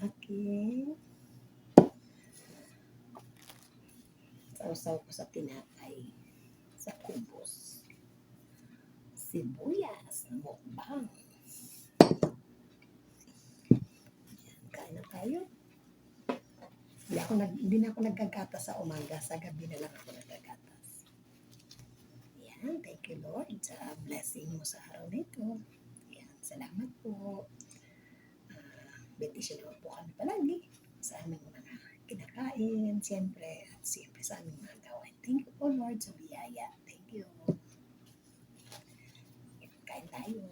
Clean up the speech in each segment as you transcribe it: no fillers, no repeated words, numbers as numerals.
aking sausaw ko sa tinapay, sa kubos. Sibuyas na mukbang. Kain na tayo. Hindi na ako naggagatas sa umaga. Sa gabi na lang ako naggagatas. Yan. Thank you, Lord, sa blessing mo sa araw na ito. Yan. Salamat po. Bendition naman po kami palagi sa aming mga kinakain, siyempre, at siyempre sa aming mga gawain. Thank you po, Lord, sa biyaya. Thank you. Kain tayo.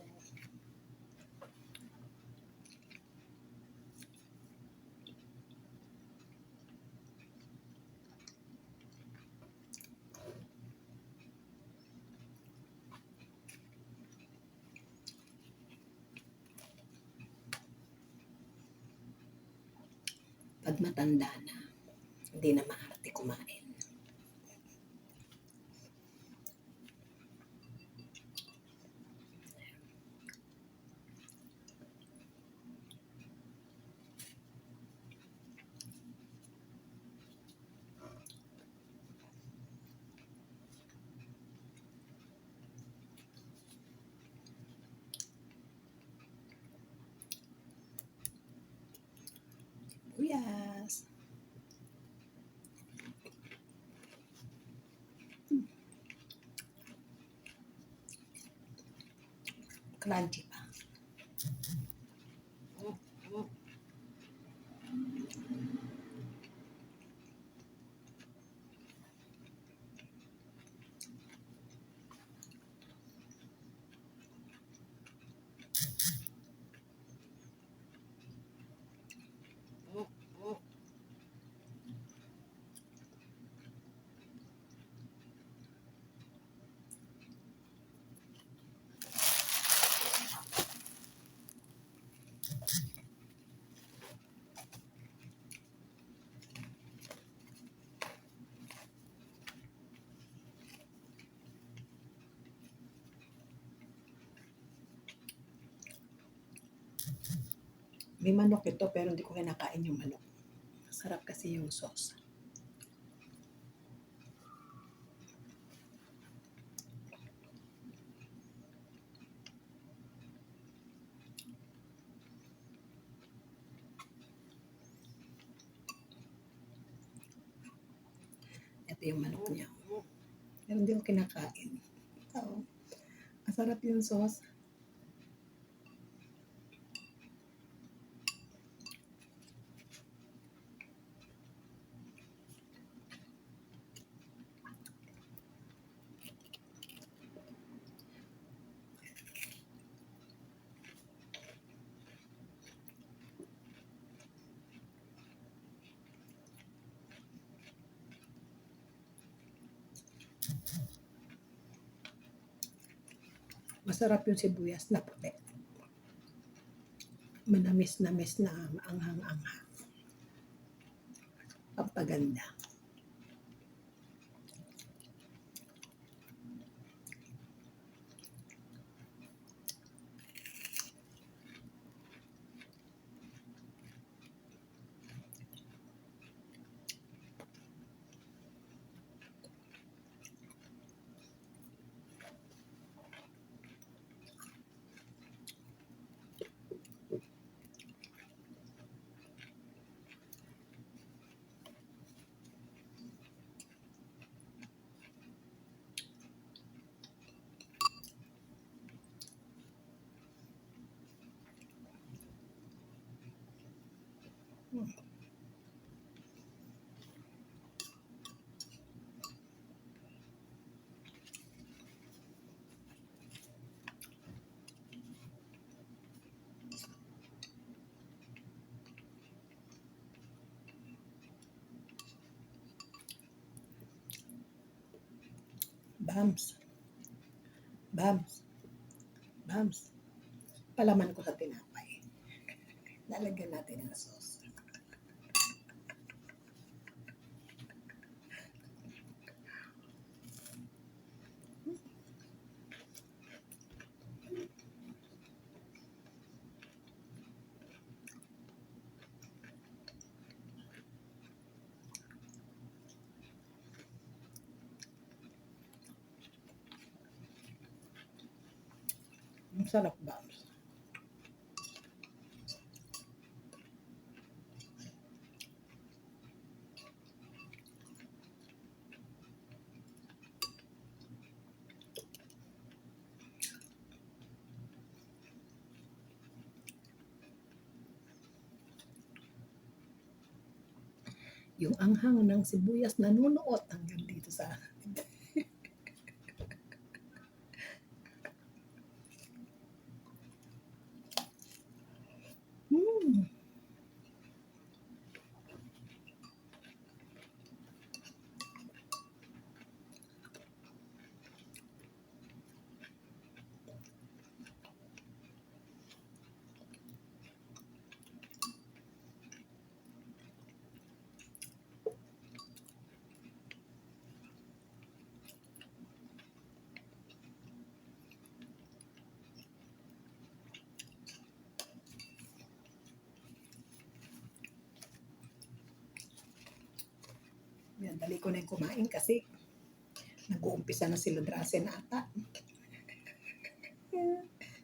Pag matanda na, hindi na maarte kumain. Sibuyas. Crunchy pa. May manok ito pero hindi ko kinakain yung manok. Sarap kasi yung sauce. Ito yung manok niya. Pero hindi ko kinakain. So, masarap yung sauce. Masarap yung sibuyas na puti. Manamis-namis na anghang-anghang. Pampaganda. Bams. Bams. Bams. Palaman ko sa tinapay. Lalagyan natin ng sauce. Sarap ba? Yung anghang ng sibuyas nanunuot hanggang dito sa Hmm. Yan, dali ko na yung kumain kasi nag-uumpisa na si Ludrasen ata.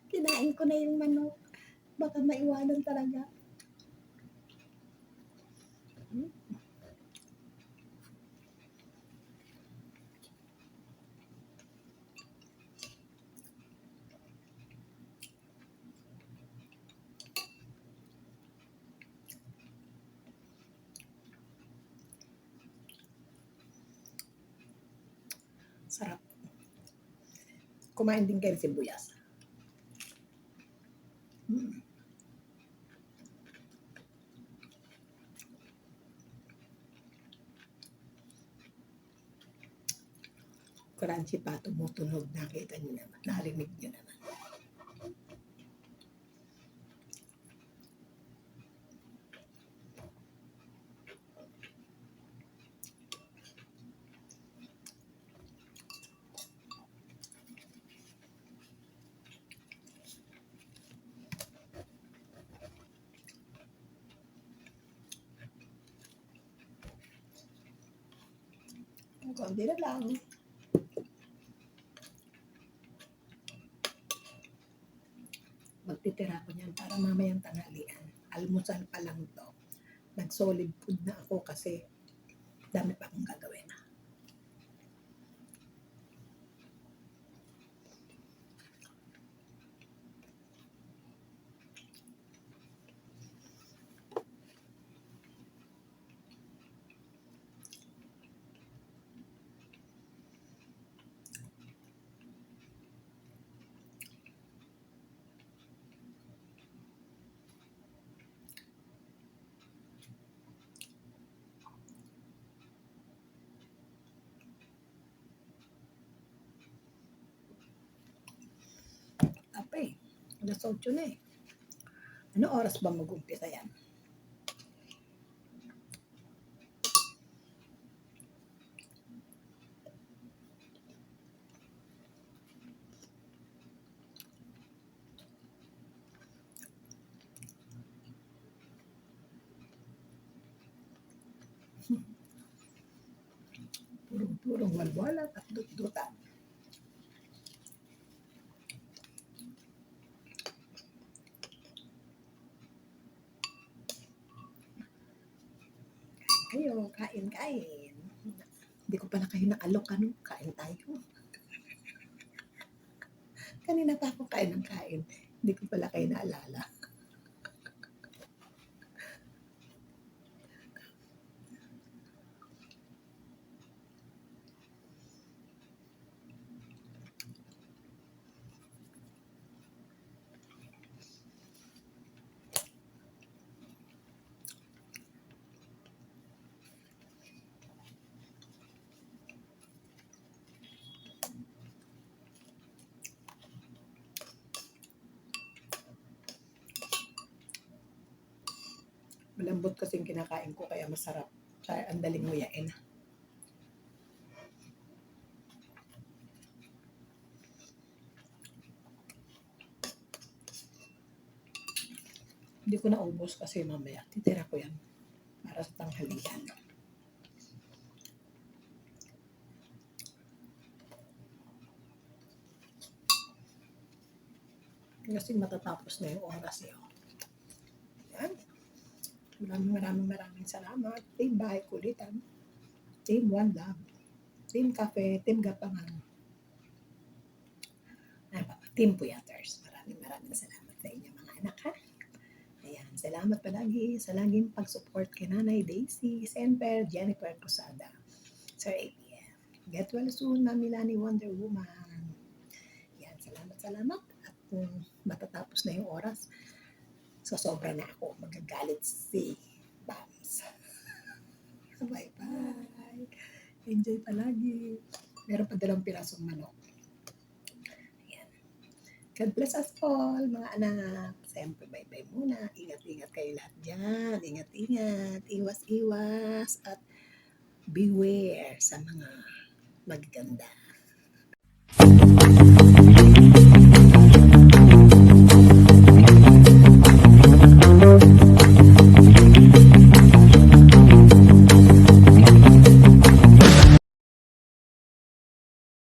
Kinain ko na yung manok. Baka maiwanan talaga. Sarap. Kumain din kayo ng sibuyas. Crunchy pa, tumutunog. Nakita niyo naman. Narinig niyo naman. Konti na lang. Magtitira ko niyan para mamayang tanghalian. Almusal pa lang to. Nag-solid food na ako kasi dami pa akong gagawin. Apay, alas 8 na eh. Ano oras ba mag-umpisa yan? Purong-purong walwala at dut-dutan. Kayo, kain-kain. Hindi ko pala kayo naalok, ano? Kain tayo. Kanina pa ako kain ng kain. Hindi ko pala kayo naalala. Malambot kasing kinakain ko kaya masarap. Kaya ang daling nguyain. Hindi ko naubos kasi mamaya titira ko yan para sa tanghalian. Kasi matatapos na yung oras yun. Yan. Maraming salamat. Team Bahay Kulitan. Team One Love. Team Cafe. Team Gapangan. Team Puyaters. Maraming salamat sa inyo mga anak ha. Ayan. Salamat palagi sa laging pag-support kay Nanay Daisy, Senper, Jennifer Cruzada, Sir APM. Get well soon, Mami Lani Wonder Woman. Yan. Salamat. At matatapos na yung oras. So, sobra na ako. Magagalit si Bams. Bye-bye. Enjoy palagi. Meron pa 2 pirasong manok. Ayan. God bless us all, mga anak. Siyempre, bye-bye muna. Ingat-ingat kayo lahat dyan. Ingat-ingat. Iwas-iwas. At beware sa mga magaganda.